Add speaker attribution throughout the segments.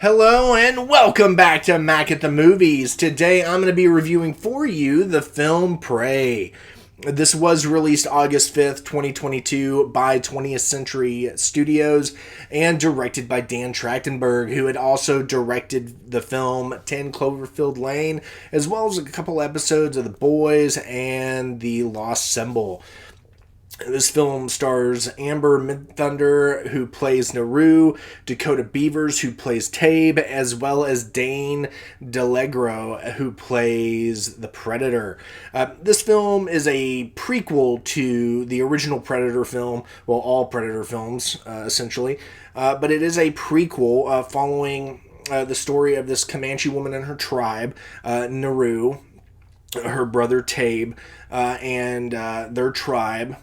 Speaker 1: Hello and welcome back to Macatthemovies. Today I'm going to be reviewing for you the film Prey. This was released August 5th, 2022 by 20th Century Studios and directed by Dan Trachtenberg, who had also directed the film 10 Cloverfield Lane, as well as a couple episodes of The Boys and The Lost Symbol. This film stars Amber Midthunder, who plays Naru, Dakota Beavers, who plays Tabe, as well as Dane DeLegro, who plays the Predator. This film is a prequel to the original Predator film, well, all Predator films, essentially, but it is a prequel following the story of this Comanche woman and her tribe, Naru, her brother Tabe, and their tribe.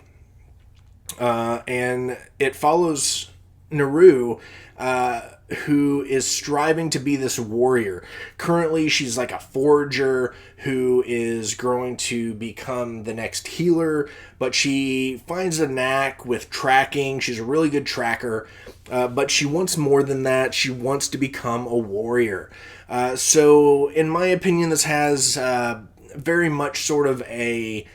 Speaker 1: And it follows Naru, who is striving to be this warrior. Currently, she's like a forager who is growing to become the next healer, but she finds a knack with tracking. She's a really good tracker, but she wants more than that. She wants to become a warrior. So, in my opinion, this has very much sort of a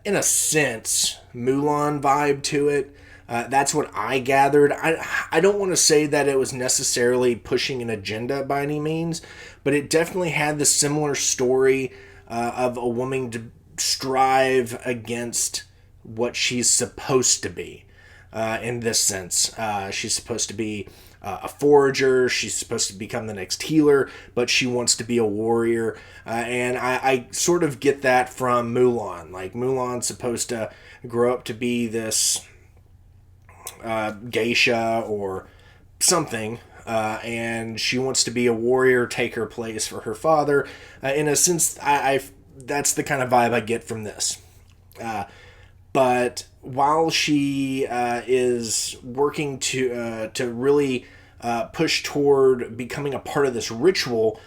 Speaker 1: in a sense, Mulan vibe to it. That's what I gathered. I don't want to say that it was necessarily pushing an agenda by any means, but it definitely had the similar story of a woman to strive against what she's supposed to be. In this sense, she's supposed to be a forager. She's supposed to become the next healer, but she wants to be a warrior. And I sort of get that from Mulan. Like, Mulan's supposed to grow up to be this geisha or something, and she wants to be a warrior, take her place for her father. In a sense, that's the kind of vibe I get from this. But while she is working to really push toward becoming a part of this ritual,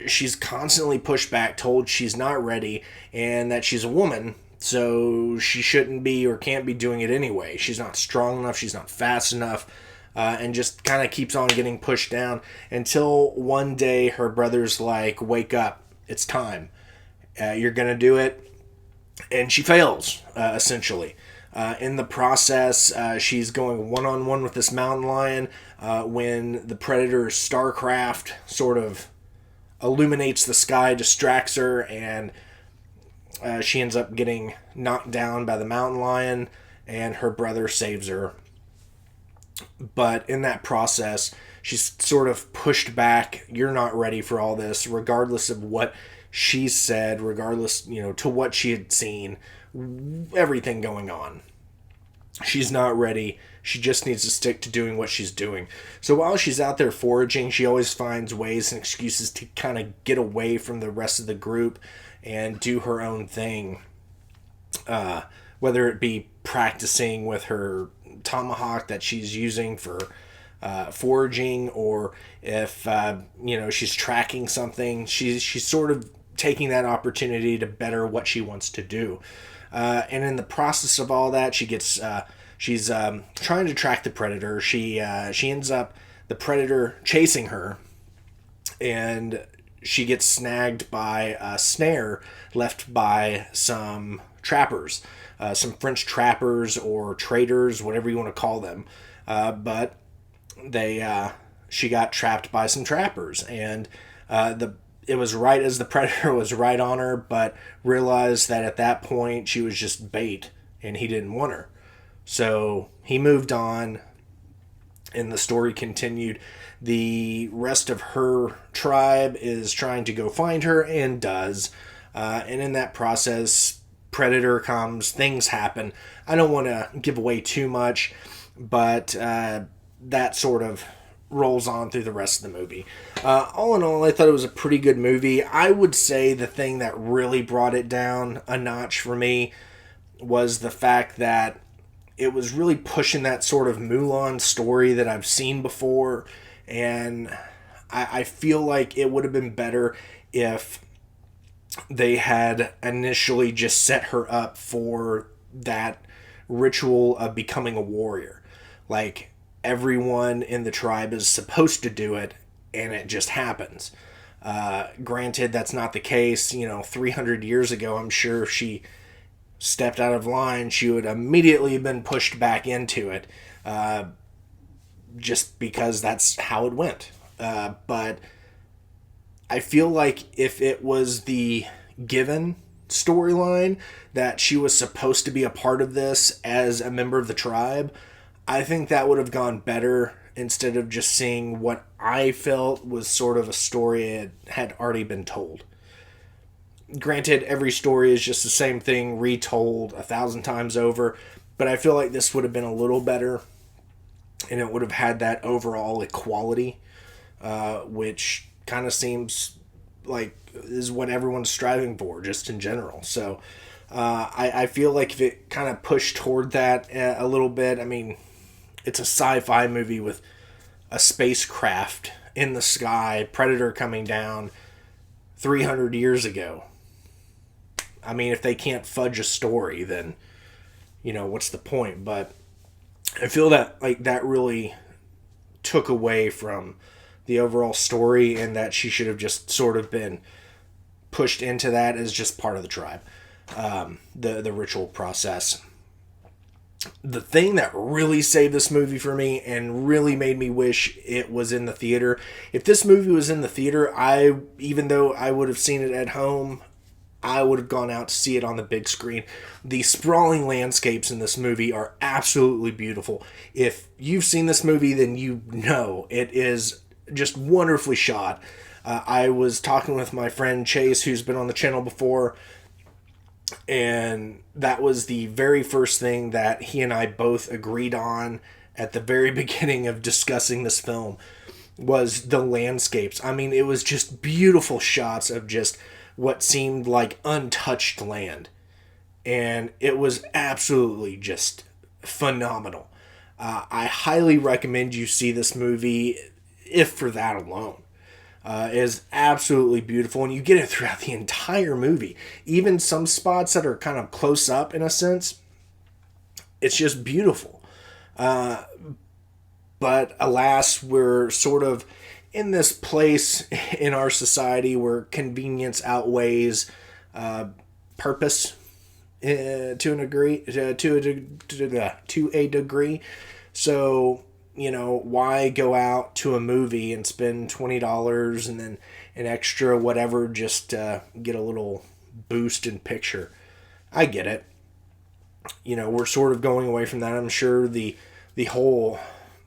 Speaker 1: she's constantly pushed back, told she's not ready, and that she's a woman, so she shouldn't be or can't be doing it anyway. She's not strong enough, she's not fast enough, and just kind of keeps on getting pushed down until one day her brother's like, wake up, it's time. You're going to do it. And she fails, essentially. In the process, she's going one-on-one with this mountain lion when the Predator's starcraft sort of illuminates the sky, distracts her, and she ends up getting knocked down by the mountain lion, and her brother saves her. But in that process, she's sort of pushed back. You're not ready for all this, regardless of what she said, regardless, to what she had seen, everything going on. She's not ready. She just needs to stick to doing what she's doing. So while she's out there foraging, she always finds ways and excuses to kind of get away from the rest of the group and do her own thing. Whether it be practicing with her tomahawk that she's using for foraging, or if she's tracking something, she's sort of taking that opportunity to better what she wants to do. And in the process of all that, she's trying to track the Predator. She ends up, the Predator chasing her, and she gets snagged by a snare left by some trappers, some French trappers or traders, whatever you want to call them. But she got trapped by some trappers, and it was right as the Predator was right on her, but realized that at that point she was just bait and he didn't want her. So he moved on, and the story continued. The rest of her tribe is trying to go find her, and does. And in that process, Predator comes, things happen. I don't want to give away too much, but that sort of rolls on through the rest of the movie. All in all, I thought it was a pretty good movie. I would say the thing that really brought it down a notch for me was the fact that it was really pushing that sort of Mulan story that I've seen before, and I feel like it would have been better if they had initially just set her up for that ritual of becoming a warrior. Like, everyone in the tribe is supposed to do it, and it just happens. Granted, that's not the case. 300 years ago, I'm sure if she stepped out of line, she would immediately have been pushed back into it, just because that's how it went. But I feel like if it was the given storyline that she was supposed to be a part of this as a member of the tribe, I think that would have gone better instead of just seeing what I felt was sort of a story that had already been told. Granted, every story is just the same thing retold 1,000 times over, but I feel like this would have been a little better, and it would have had that overall equality, which kind of seems like is what everyone's striving for, just in general. So I feel like if it kind of pushed toward that a little bit, I mean, it's a sci-fi movie with a spacecraft in the sky, Predator coming down 300 years ago. I mean, if they can't fudge a story, then, what's the point? But I feel that, like, that really took away from the overall story, and that she should have just sort of been pushed into that as just part of the tribe, the ritual process. The thing that really saved this movie for me and really made me wish it was in the theater, if this movie was in the theater, even though I would have seen it at home, I would have gone out to see it on the big screen. The sprawling landscapes in this movie are absolutely beautiful. If you've seen this movie, then you know it is just wonderfully shot. I was talking with my friend Chase, who's been on the channel before, and that was the very first thing that he and I both agreed on at the very beginning of discussing this film, was the landscapes. I mean, it was just beautiful shots of just what seemed like untouched land. And it was absolutely just phenomenal. I highly recommend you see this movie, if for that alone. It is absolutely beautiful, and you get it throughout the entire movie. Even some spots that are kind of close up in a sense, it's just beautiful. But alas, we're sort of in this place in our society where convenience outweighs purpose to a degree. So, why go out to a movie and spend $20 and then an extra whatever just to get a little boost in picture? I get it. We're sort of going away from that. I'm sure the whole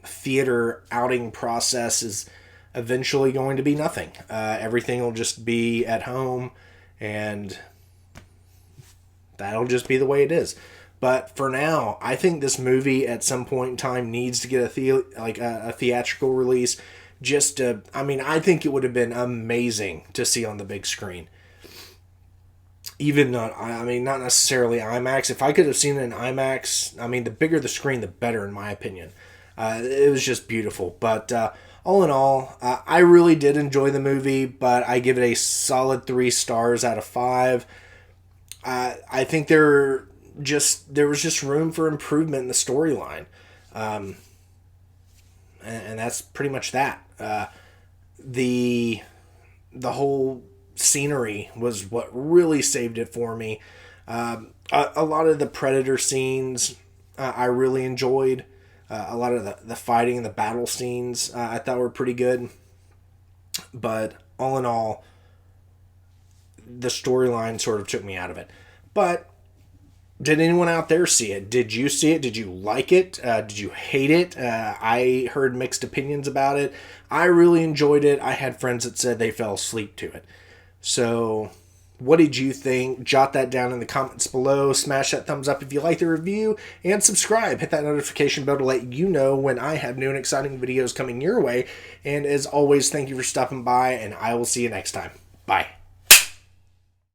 Speaker 1: theater outing process is eventually going to be nothing. Everything will just be at home, and that'll just be the way it is. But for now, I think this movie at some point in time needs to get a theatrical release. I think it would have been amazing to see on the big screen. Even not necessarily IMAX. If I could have seen it in IMAX, the bigger the screen, the better, in my opinion. It was just beautiful. But all in all, I really did enjoy the movie, but I give it a solid 3 stars out of 5. I think there was just room for improvement in the storyline. And that's pretty much that. The whole scenery was what really saved it for me. A lot of the Predator scenes I really enjoyed. A lot of the fighting and the battle scenes I thought were pretty good. But all in all, the storyline sort of took me out of it. But did anyone out there see it? Did you see it? Did you like it? Did you hate it? I heard mixed opinions about it. I really enjoyed it. I had friends that said they fell asleep to it. So, what did you think? Jot that down in the comments below. Smash that thumbs up if you like the review. And subscribe. Hit that notification bell to let you know when I have new and exciting videos coming your way. And as always, thank you for stopping by, and I will see you next time. Bye.